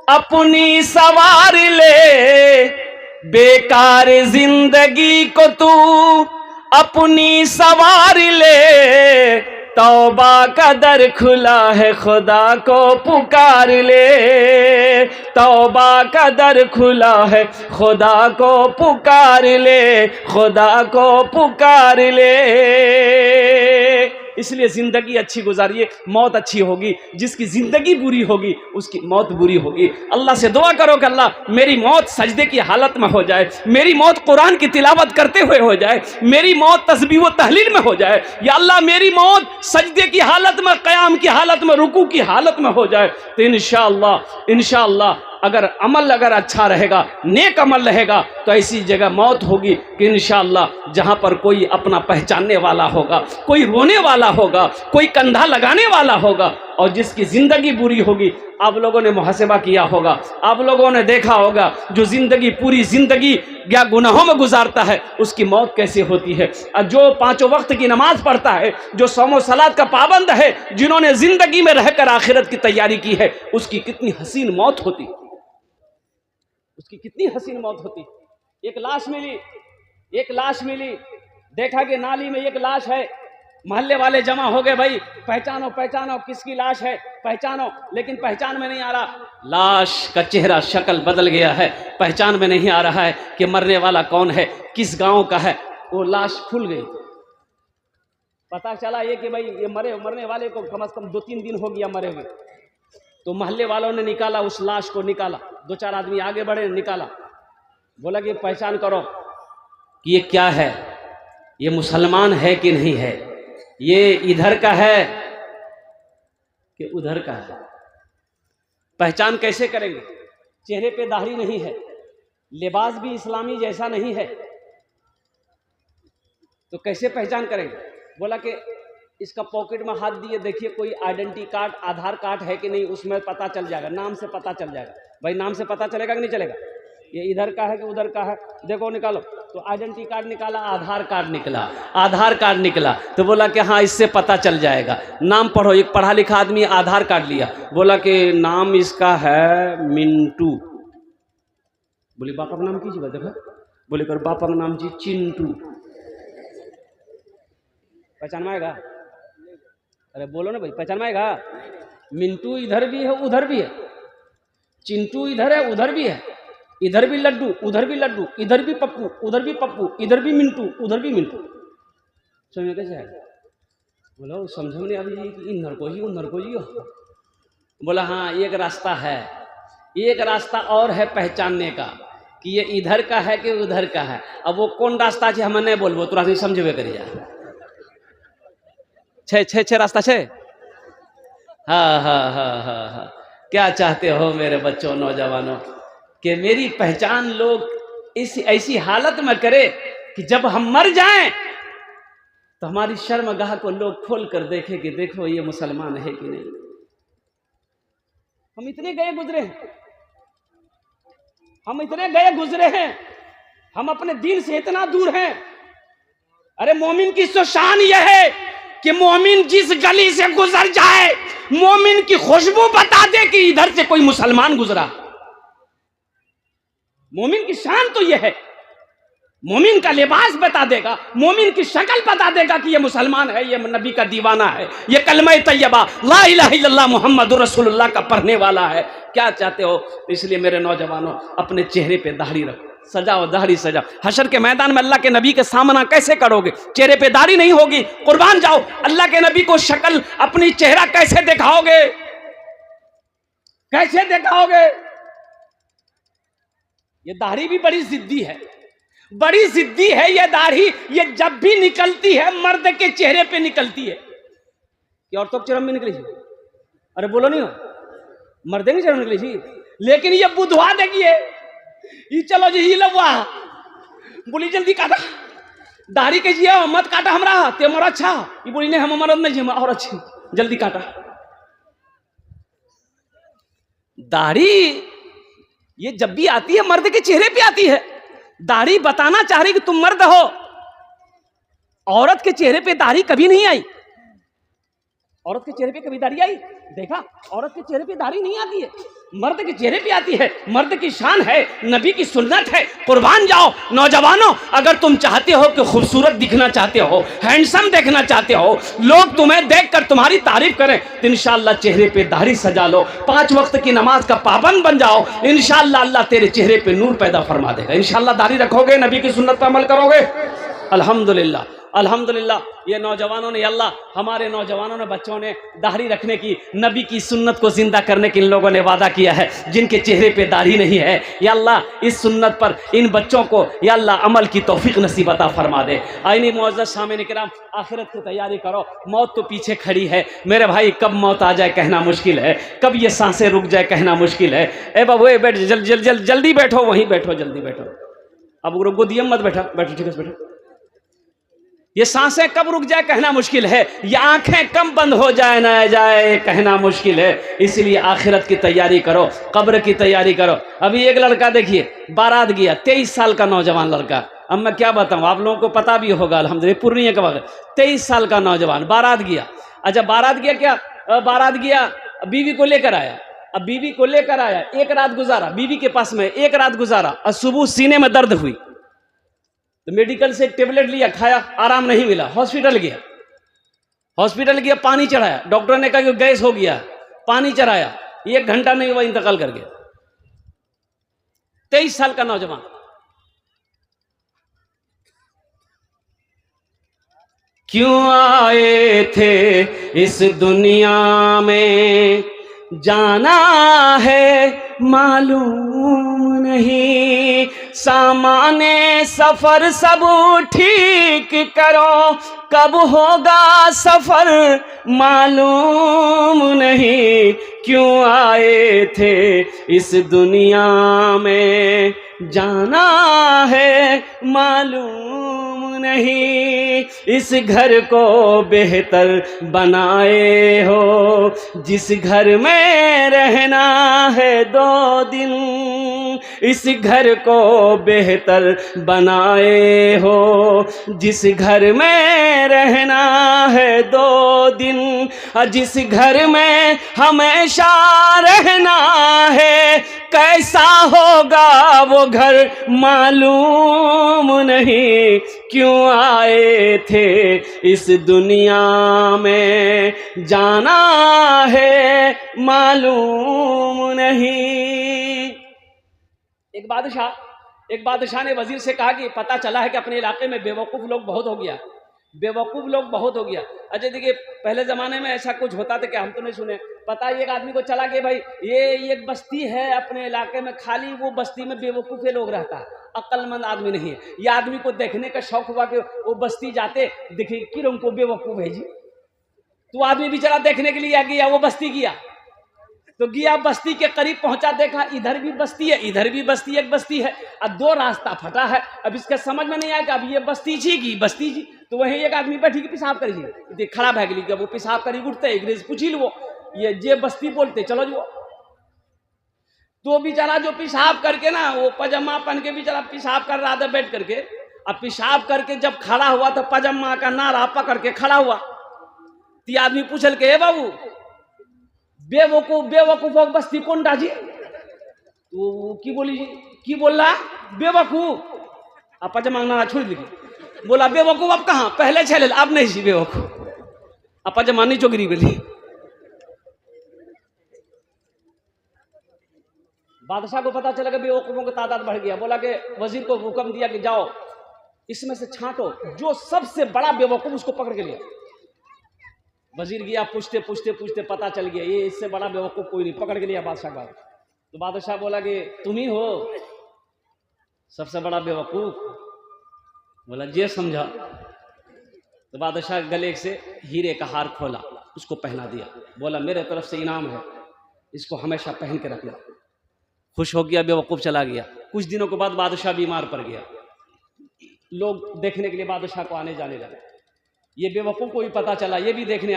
अपनी सवार ले, बेकार जिंदगी को तू अपनी सवार ले, तौबा का दर खुला है खुदा को पुकार ले, तौबा का दर खुला है खुदा को पुकार ले, खुदा को पुकार ले। इसलिए ज़िंदगी अच्छी गुजारिए, मौत अच्छी होगी। जिसकी ज़िंदगी बुरी होगी उसकी मौत बुरी होगी। अल्लाह से दुआ करो कि अल्लाह मेरी मौत सजदे की हालत में हो जाए, मेरी मौत कुरान की तिलावत करते हुए हो जाए, मेरी मौत तस्बीह व तहलील में हो जाए। या अल्लाह मेरी मौत सजदे की हालत में, क़याम की हालत में, रुकू की हालत में हो जाए। तो इंशाअल्लाह अगर अमल अगर अच्छा रहेगा, नेक अमल रहेगा, तो ऐसी जगह मौत होगी कि इंशाअल्लाह जहाँ पर कोई अपना पहचानने वाला होगा, कोई रोने वाला होगा, कोई कंधा लगाने वाला होगा। और जिसकी ज़िंदगी बुरी होगी, आप लोगों ने मुहासिबा किया होगा, आप लोगों ने देखा होगा, जो ज़िंदगी पूरी ज़िंदगी या गुनाहों में गुजारता है उसकी मौत कैसे होती है। और जो पाँचों वक्त की नमाज पढ़ता है, जो सौम सलात का पाबंद है, जिन्होंने ज़िंदगी में रहकर आखिरत की तैयारी की है, उसकी कितनी हसीन मौत होती, उसकी कितनी हसीन मौत होती। एक लाश मिली, देखा कि नाली में एक लाश है, मोहल्ले वाले जमा हो गए, भाई पहचानो किसकी लाश है, पहचानो। लेकिन पहचान में नहीं आ रहा, लाश का चेहरा शक्ल बदल गया है, पहचान में नहीं आ रहा है कि मरने वाला कौन है, किस गांव का है। वो लाश फूल गई। पता चला ये कि भाई ये मरने वाले को कम से कम 2-3 दिन हो गया मरे हुए। तो मोहल्ले वालों ने निकाला, उस लाश को निकाला, 2-4 आदमी आगे बढ़े, निकाला, बोला कि पहचान करो कि ये क्या है, ये मुसलमान है कि नहीं है, ये इधर का है कि उधर का है। पहचान कैसे करेंगे? चेहरे पे दाढ़ी नहीं है, लिबास भी इस्लामी जैसा नहीं है, तो कैसे पहचान करेंगे? बोला कि इसका पॉकेट में हाथ दिए, देखिए कोई आइडेंटिटी कार्ड, आधार कार्ड है कि नहीं, उसमें पता चल जाएगा, नाम से पता चल जाएगा। भाई नाम से पता चलेगा कि नहीं चलेगा? ये इधर का है कि उधर का है, देखो निकालो। तो आइडेंटिटी कार्ड निकाला, आधार कार्ड निकला, तो बोला कि हाँ इससे पता चल जाएगा। नाम पढ़ो, एक पढ़ा लिखा आदमी आधार कार्ड लिया, बोला कि नाम इसका है मिंटू। बोले बापा का नाम कीजिए, देखो, बोले कर बापा का नाम जी चिंटू। पहचान में आएगा? अरे बोलो ना भाई, पहचान में आएगा? मिंटू इधर भी है उधर भी है, चिंटू इधर है उधर भी है, इधर भी लड्डू उधर भी लड्डू, इधर भी पप्पू उधर भी पप्पू, इधर भी मिंटू उधर भी मिंटू। समझ कैसे है? बोलो समझो नहीं अभी कि इधर को ही उधर को ही हो। बोला हाँ एक रास्ता है, एक रास्ता और है पहचानने का कि ये इधर का है कि उधर का है। अब वो कौन रास्ता है हमें नहीं बोलबो, तोरा से समझे करिए। छः रास्ता छे। हाँ। क्या चाहते हो मेरे बच्चों, नौजवानों, कि मेरी पहचान लोग इस ऐसी हालत में करे कि जब हम मर जाएं तो हमारी शर्मगाह को लोग खोल कर देखे कि देखो ये मुसलमान है कि नहीं। हम इतने गए गुजरे हैं, हम अपने दीन से इतना दूर हैं। अरे मोमिन की तो शान यह है कि मोमिन जिस गली से गुजर जाए, मोमिन की खुशबू बता दे कि इधर से कोई मुसलमान गुजरा। मोमिन की शान तो यह है, मोमिन का लिबास बता देगा, मोमिन की शक्ल बता देगा कि ये मुसलमान है, ये नबी का दीवाना है, ये कलमा तैयबा ला इलाहा इल्लल्लाह मुहम्मदुर रसूलुल्लाह का पढ़ने वाला है। क्या चाहते हो? इसलिए मेरे नौजवानों, अपने चेहरे पे दाढ़ी रखो, सजाओ, दाढ़ी सजाओ। हशर के मैदान में अल्लाह के नबी के सामना कैसे करोगे? चेहरे पे दाढ़ी नहीं होगी, कुर्बान जाओ। अल्लाह के नबी को शक्ल, अपनी चेहरा कैसे दिखाओगे? कैसे दिखाओगे? ये दाढ़ी भी बड़ी जिद्दी है, बड़ी जिद्दी है ये दाढ़ी। ये जब भी निकलती है मर्द के चेहरे पे निकलती है कि औरतों के चेहरे में निकली थी। अरे बोलो नहीं हो, मर्दे के चेहरे में निकली थी, लेकिन ये बुधवा देगी ये चलो जी, ये लवा बोली जल्दी काटा दाढ़ी के जिया मत काटा हमरा ते मोर अच्छा। ये बोली नहीं हम मर्द नहीं जी और अच्छी, जल्दी काटा। दाढ़ी ये जब भी आती है मर्द के चेहरे पे आती है, दाढ़ी बताना चाह रही कि तुम मर्द हो। औरत के चेहरे पे दाढ़ी कभी नहीं आई। औरत के चेहरे पे कभी दाढ़ी आई? देखा, औरत के चेहरे पे दाढ़ी नहीं आती है, मर्द के चेहरे पे आती है। मर्द की शान है, नबी की सुन्नत है। कुर्बान जाओ नौजवानों, अगर तुम चाहते हो कि खूबसूरत दिखना चाहते हो, हैंडसम देखना चाहते हो, लोग तुम्हें देखकर तुम्हारी तारीफ करें, तो इंशाअल्लाह चेहरे पे दाढ़ी सजा लो, 5 वक्त की नमाज का पाबंद बन जाओ। इंशाअल्लाह अल्लाह तेरे चेहरे पे नूर पैदा फरमा देगा। इंशाअल्लाह दाढ़ी रखोगे, नबी की सुन्नत पर अमल करोगे, अल्हम्दुलिल्लाह अल्हम्दुलिल्लाह। ये नौजवानों ने, अल्लाह हमारे नौजवानों ने, बच्चों ने दाढ़ी रखने की, नबी की सुन्नत को जिंदा करने की इन लोगों ने वादा किया है। जिनके चेहरे पे दाढ़ी नहीं है, या अल्लाह इस सुन्नत पर इन बच्चों को या अल्लाह अमल की तौफीक नसीब अता फरमा दे। आईनी मुअज़्ज़ज़ सामईन किराम, आखिरत की तैयारी करो, मौत तो पीछे खड़ी है मेरे भाई। कब मौत आ जाए कहना मुश्किल है, कब ये सांसें रुक जाए कहना मुश्किल है। ए बाबू बैठ, जल्दी बैठो, वहीं बैठो, जल्दी बैठो। अब गोदियम मत बैठा, बैठो, ठीक है बैठो। ये सांसें कब रुक जाए कहना मुश्किल है, ये आंखें कब बंद हो जाए ना जाए कहना मुश्किल है। इसलिए आखिरत की तैयारी करो, कब्र की तैयारी करो। अभी एक लड़का देखिए, बारात गया, 23 साल का नौजवान लड़का। अब मैं क्या बताऊं, आप लोगों को पता भी होगा अल्हम्दुलिल्लाह, पूर्णिया के वक्त 23 साल का नौजवान बारात गया। अच्छा, बारात गया क्या, बारात गया, बीवी को लेकर आया। अब बीवी को लेकर आया, एक रात गुजारा बीवी के पास में, एक रात गुजारा। और सुबह सीने में दर्द हुई तो मेडिकल से एक टेबलेट लिया, खाया, आराम नहीं मिला, हॉस्पिटल गया, पानी चढ़ाया, डॉक्टर ने कहा कि गैस हो गया, पानी चढ़ाया, 1 घंटा नहीं हुआ, इंतकाल कर गया। 23 साल का नौजवान। क्यों आए थे इस दुनिया में, जाना है मालूम नहीं, सामाने सफर सब ठीक करो, कब होगा सफर मालूम नहीं। क्यों आए थे इस दुनिया में, जाना है मालूम नहीं। इस घर को बेहतर बनाए हो, जिस घर में रहना है 2 दिन, इस घर को बेहतर बनाए हो, जिस घर में रहना है 2 दिन, जिस घर में हमेशा रहना है, कैसा होगा वो घर मालूम नहीं। क्यों आए थे इस दुनिया में, जाना है मालूम नहीं। एक बादशाह ने वजीर से कहा कि पता चला है कि अपने इलाके में बेवकूफ़ लोग बहुत हो गया, अच्छा देखिए, पहले ज़माने में ऐसा कुछ होता था कि हम तो नहीं सुने। पता है, एक आदमी को चला कि भाई ये एक बस्ती है अपने इलाके में, खाली वो बस्ती में बेवकूफ़े लोग रहता है, अक्लमंद आदमी नहीं है। ये आदमी को देखने का शौक हुआ कि वो बस्ती जाते, देखिए किरण को बेवकूफ़ है जी। तो आदमी बेचारा देखने के लिए गया, वो बस्ती गया, तो गया, बस्ती के करीब पहुंचा, देखा इधर भी बस्ती है, इधर भी बस्ती, एक बस्ती है, अब 2 रास्ता फटा है। अब इसका समझ में नहीं आया कि अब ये बस्ती जी, तो वहीं एक आदमी बैठी कि पेशाब करी, खराब है गली, वो पेशाब करी, उठते अंग्रेज पूछी लो, ये जे बस्ती बोलते, चलो जो। तो बेचारा जो पेशाब करके ना, वो पजामा पहन के बेचारा पेशाब कर रहा था बैठ करके। अब पेशाब करके जब खड़ा हुआ तो पजामा का नारा पकड़ के खड़ा हुआ। तो आदमी पूछल के, हे बाबू बेवकूफ बस्ती कौन डाजी? तो की बोली जी, की बोल रहा बेवकूफ? आप पजामा नारा छोड़ दीजिए, बोला बेवकूफ अब कहाँ, पहले छेले, अब नहीं जी बेवकूफ। अब पजामा नहीं चोगरी बोली। बादशाह को पता चला कि बेवकूफों की तादाद बढ़ गया। बोला कि वजीर को हुक्म दिया कि जाओ इसमें से छांटो, जो सबसे बड़ा बेवकूफ उसको पकड़ के लिया। वजीर गया, पूछते पूछते पूछते पता चल गया ये इससे बड़ा बेवकूफ कोई नहीं, पकड़ के लिया बादशाह का। तो बादशाह बोला कि तुम ही हो सबसे बड़ा बेवकूफ? बोला जे समझा। तो बादशाह गले से हीरे का हार खोला, उसको पहना दिया, बोला मेरे तरफ से इनाम है, इसको हमेशा पहन के रखना। खुश हो गया, बेवकूफ़ चला गया। कुछ दिनों के बाद बादशाह बीमार पड़ गया, लोग देखने के लिए बादशाह को आने जाने लगे। ये बेवकूफ़ को भी पता चला, ये भी देखने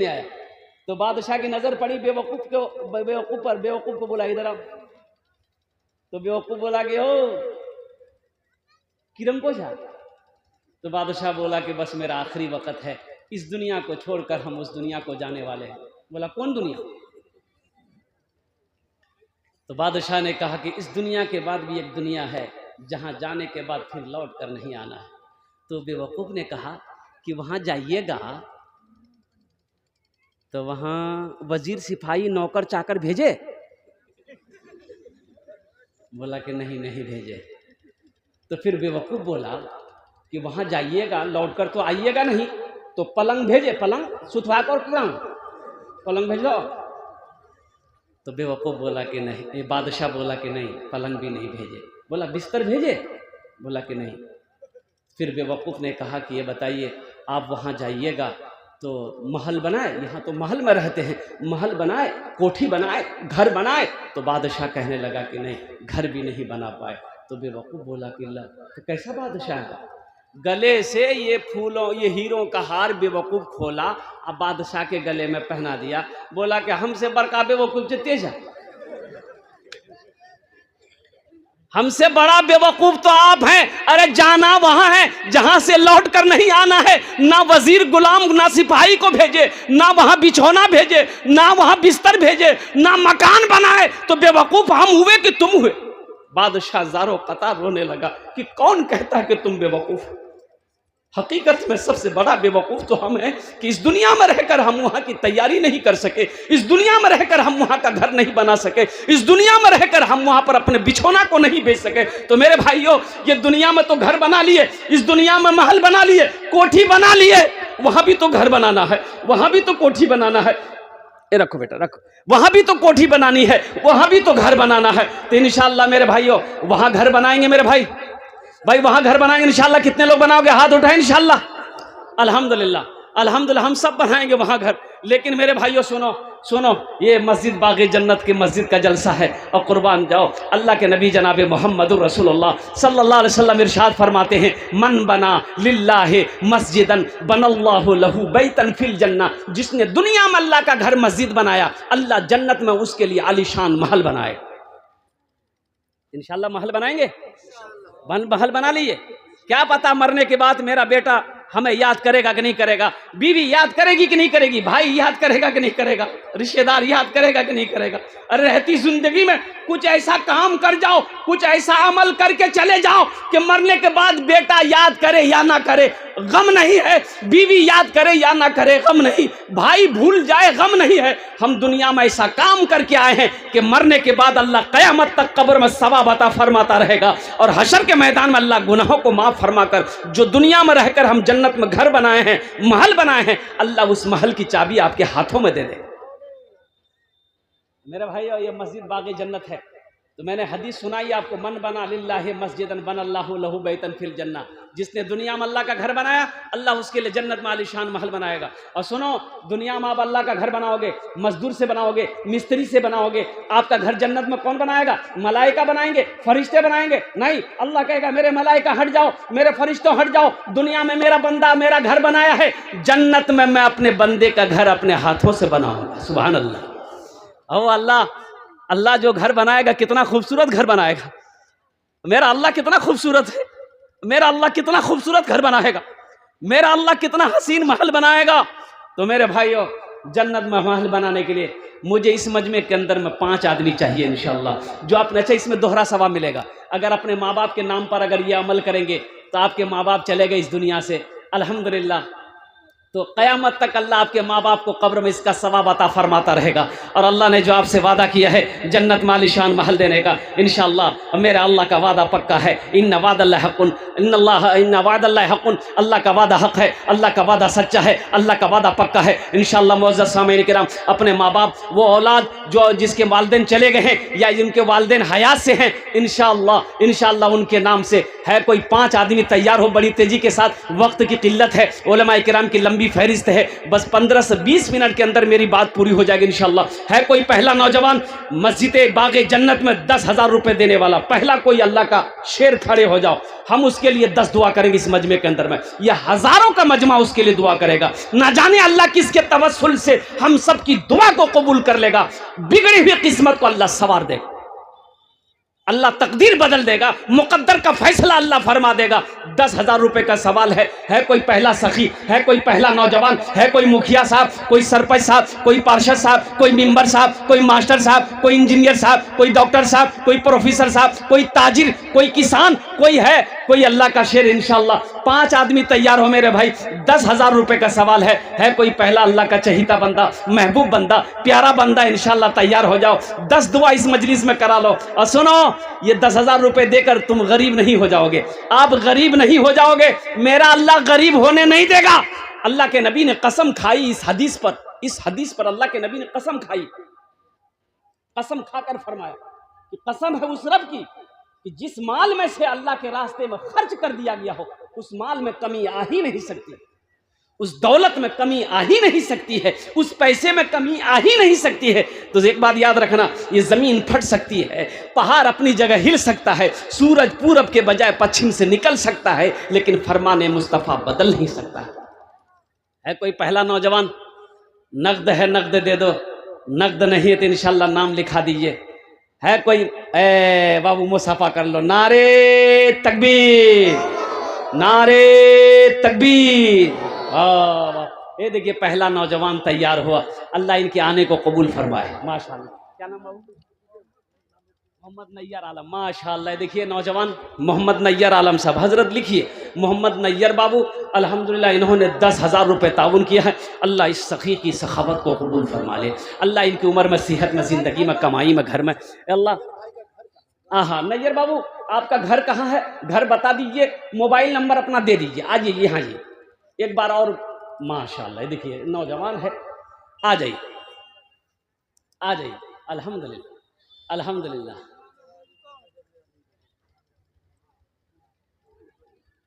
आया। तो बादशाह की नज़र पड़ी बेवकूफ़ को, बेवकूफ़ को बोला इधर आओ। तो बेवकूफ बोला कि ओ किरम को जा। तो बादशाह बोला कि बस मेरा आखिरी वक्त है, इस दुनिया को छोड़कर हम उस दुनिया को जाने वाले हैं। बोला कौन दुनिया? तो बादशाह ने कहा कि इस दुनिया के बाद भी एक दुनिया है जहां जाने के बाद फिर लौट कर नहीं आना है। तो बेवकूफ ने कहा कि वहां जाइएगा तो वहां वजीर सिपाही नौकर चाकर भेजे? बोला कि नहीं नहीं भेजे। तो फिर बेवकूफ बोला कि वहां जाइएगा लौट कर तो आइएगा नहीं, तो पलंग भेजे, पलंग सुथवा कर पलंग भेज दो। तो बेवकूफ बोला कि नहीं, बादशाह बोला कि नहीं पलंग भी नहीं भेजे। बोला बिस्तर भेजे? बोला कि नहीं। फिर बेवकूफ ने कहा कि ये बताइए आप वहाँ जाइएगा तो महल बनाए, यहाँ तो महल में रहते हैं, महल बनाए, कोठी बनाए, घर बनाए। तो बादशाह कहने लगा कि नहीं घर भी नहीं बना पाए। तो बेवकूफ बोला कि अल्लाह तो कैसा बादशाह है? गले से ये फूलों ये हीरों का हार बेवकूफ खोला, अब बादशाह के गले में पहना दिया। बोला कि हमसे बड़का बेवकूफ जो तेज है, हमसे बड़ा बेवकूफ तो आप हैं। अरे जाना वहां है जहां से लौट कर नहीं आना है। ना वजीर गुलाम ना सिपाही को भेजे, ना वहां बिछौना भेजे, ना वहां बिस्तर भेजे, ना मकान बनाए। तो बेवकूफ हम हुए कि तुम हुए? बादशाह ज़ारो कतार रोने लगा कि कौन कहता है कि तुम बेवकूफ? हकीकत में सबसे बड़ा बेवकूफ तो हम हैं कि इस दुनिया में रहकर हम वहाँ की तैयारी नहीं कर सके, इस दुनिया में रहकर हम वहाँ का घर नहीं बना सके, इस दुनिया में रहकर हम वहाँ पर अपने बिछौना को नहीं बेच सके। तो मेरे भाइयों ये दुनिया में तो घर बना लिए, इस दुनिया में महल बना लिए, कोठी बना लिए, वहाँ भी तो घर बनाना है, वहाँ भी तो कोठी बनाना है। ए रखो बेटा रखो, वहां भी तो कोठी बनानी है, वहां भी तो घर बनाना है। तो इंशाअल्लाह मेरे भाइयों वहां घर बनाएंगे। मेरे भाई वहां घर बनाएंगे इंशाअल्लाह। कितने लोग बनाओगे? हाथ उठाएं इंशाअल्लाह। अल्हम्दुलिल्लाह अल्हम्दुलिल्लाह हम सब बनाएंगे वहां घर। लेकिन मेरे भाइयों सुनो सुनो, ये मस्जिद बाग़े जन्नत की मस्जिद का जलसा है और कुर्बान जाओ। अल्लाह के नबी जनाब मोहम्मदुर रसूलुल्लाह सल्लल्लाहु अलैहि वसल्लम इरशाद फरमाते हैं मन बना लिल्लाहि मस्जिदन बनल्लाहु लहू बैतन फिल जन्ना। जिसने दुनिया में अल्लाह का घर मस्जिद बनाया, अल्लाह जन्नत में उसके लिए आलीशान महल बनाए। इंशाअल्लाह महल बनाएंगे, महल बना लिए। क्या पता मरने के बाद मेरा बेटा हमें याद करेगा कि नहीं करेगा, बीवी याद करेगी कि नहीं करेगी, भाई याद करेगा कि नहीं करेगा, रिश्तेदार याद करेगा कि नहीं करेगा। अरे रहती जिंदगी में कुछ ऐसा काम कर जाओ, कुछ ऐसा अमल करके चले जाओ कि मरने के बाद बेटा याद करे या ना करे गम नहीं है, बीवी याद करे या ना करे गम नहीं, भाई भूल जाए गम नहीं है। हम दुनिया में ऐसा काम करके आए हैं कि मरने के बाद अल्लाह क़यामत तक कब्र में सवाब अता फरमाता रहेगा और हशर के मैदान में अल्लाह गुनाहों को माफ़ फरमाकर जो दुनिया में रहकर हम जन्नत में घर बनाए हैं, महल बनाए हैं, अल्लाह उस महल की चाबी आपके हाथों में दे दे। मेरे भाई ये मस्जिद बाग़े जन्नत है। तो मैंने हदीस सुनाई आपको, मन बना लिल्लाहि मस्जिदन बनल्लाहु लहू बैतन फिल जन्ना। जिसने दुनिया में अल्लाह का घर बनाया, अल्लाह उसके लिए जन्नत में आलीशान महल बनाएगा। और सुनो, दुनिया में आप अल्लाह का घर बनाओगे, मजदूर से बनाओगे, मिस्त्री से बनाओगे, आपका घर जन्नत में कौन बनाएगा? मलाइका बनाएंगे, फरिश्ते बनाएंगे? नहीं, अल्लाह कहेगा मेरे मलाइका हट जाओ, मेरे फरिश्तों हट जाओ, दुनिया में मेरा बंदा मेरा घर बनाया है, जन्नत में मैं अपने बंदे का घर अपने हाथों से बनाऊंगा। सुभान अल्लाह। ओ अल्लाह, अल्लाह जो घर बनाएगा कितना खूबसूरत घर बनाएगा। मेरा अल्लाह कितना खूबसूरत है, मेरा अल्लाह कितना खूबसूरत घर बनाएगा, मेरा अल्लाह कितना हसीन महल बनाएगा। तो मेरे भाइयों जन्नत में महल बनाने के लिए मुझे इस मजमे के अंदर में 5 आदमी चाहिए इंशाअल्लाह, जो अपने अच्छा इसमें दोहरा सवाब मिलेगा। अगर अपने माँ बाप के नाम पर अगर ये अमल करेंगे तो आपके माँ बाप चले गए इस दुनिया से अल्हम्दुलिल्लाह, तो क़यामत तक अल्लाह आपके माँ बाप को कब्र में इसका सवाब अता फरमाता रहेगा। और अल्लाह ने जो आपसे वादा किया है जन्नत में आलीशान महल देने का, इंशाअल्लाह मेरा अल्लाह का वादा पक्का है। इन्ना वादल्लाहि हक़्क़ुन, इन्ना वादल्लाहि हक़्क़ुन, अल्लाह का वादा हक़ है, अल्लाह का वादा सच्चा है, अल्लाह का वादा पक्का है। इंशाअल्लाह मुअज़्ज़ज़ सामीन किराम, अपने माँ बाप, वो औलाद जो जिसके वालिदैन चले गए हैं या जिनके वालिदैन हयात से हैं, इंशाअल्लाह उनके नाम से है कोई 5 आदमी तैयार हो बड़ी तेज़ी के साथ। वक्त की किल्लत है, उलमा किराम की लंबी फहरिस्त है, बस 15 से 20 मिनट के अंदर मेरी बात पूरी हो जाएगी इंशाअल्लाह। है कोई पहला नौजवान मस्जिद बाग़े जन्नत में 10,000 रुपए देने वाला, पहला कोई अल्लाह का शेर खड़े हो जाओ, हम उसके लिए 10 दुआ करेंगे इस मजमे के अंदर में, यह हजारों का मजमा उसके लिए दुआ करेगा। ना जाने अल्लाह किसके तवस्सुल से हम सब की दुआ को कबूल कर लेगा, बिगड़ी हुई किस्मत को अल्लाह सवार देगा। अल्लाह तकदीर बदल देगा, मुकद्दर का फैसला अल्लाह फरमा देगा। 10,000 रुपए का सवाल है कोई पहला सखी, है कोई पहला नौजवान, है कोई मुखिया साहब, कोई सरपंच साहब, कोई पार्षद साहब, कोई मेंबर साहब, कोई मास्टर साहब, कोई इंजीनियर साहब, कोई डॉक्टर साहब, कोई प्रोफेसर साहब, कोई ताजिर, कोई किसान, कोई है कोई अल्लाह का शेर इंशाअल्लाह। 5 आदमी तैयार हो मेरे भाई, 10,000 रुपए का सवाल है कोई पहला अल्लाह का चहीता बंदा, महबूब बंदा, प्यारा बंदा, इंशाअल्लाह तैयार हो जाओ। 10 दुआ इस मजलिस में करा लो। और सुनो, ये 10,000 रुपए देकर तुम गरीब नहीं हो जाओगे, आप गरीब नहीं हो जाओगे, मेरा अल्लाह गरीब होने नहीं देगा। अल्लाह के नबी ने कसम खाई इस हदीस पर अल्लाह के नबी ने कसम खाई, कसम खाकर फरमाया कि कसम है उस रब की कि जिस माल में से अल्लाह के रास्ते में खर्च कर दिया गया हो, उस माल में कमी आ ही नहीं सकती, उस दौलत में कमी आ ही नहीं सकती है, उस पैसे में कमी आ ही नहीं सकती है। तो एक बात याद रखना, ये जमीन फट सकती है, पहाड़ अपनी जगह हिल सकता है, सूरज पूरब के बजाय पश्चिम से निकल सकता है, लेकिन फरमाने मुस्तफ़ा बदल नहीं सकता है। कोई पहला नौजवान, नकद है नकद दे दो, नकद नहीं है तो इंशाल्लाह नाम लिखा दीजिए। है कोई बाबू मुसाफा कर लो, नारे तकबीर, नारे तकबीर। ये देखिए पहला नौजवान तैयार हुआ, अल्लाह इनके आने को कबूल फरमाए। माशाअल्लाह, क्या नाम बाबू? मोहम्मद नैयर आलम, माशाअल्लाह। देखिए नौजवान मोहम्मद नैयर आलम साहब, हजरत लिखिए मोहम्मद नैयर बाबू, अल्हम्दुलिल्लाह इन्होंने 10,000 रुपये ताउन किया है। अल्लाह इस सखी की सखावत को कबूल फरमा ले, अल्लाह इनकी उम्र में, सेहत में, ज़िंदगी में, कमाई में, घर में, अल्लाह। हाँ नैयर बाबू, आपका घर कहाँ है? घर बता दीजिए, मोबाइल नंबर अपना दे दीजिए, आ जाइए यहाँ जी एक बार और। माशाअल्लाह देखिए नौजवान है, आ जाइए, आ जाइए। अल्हम्दुलिल्लाह, अल्हम्दुलिल्लाह,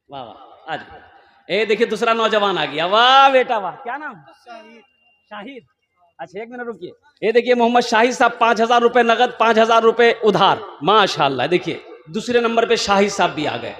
वाह वाह, आ जाइए। ये देखिए दूसरा नौजवान आ गया, वाह बेटा वाह। क्या नाम? शाहिद। अच्छा एक मिनट रुकिए। ये देखिए मोहम्मद शाहिद साहब, 5,000 रुपये नगद, 5,000 रुपये उधार। माशाअल्लाह। देखिए दूसरे नंबर पे शाहिद साहब भी आ गए।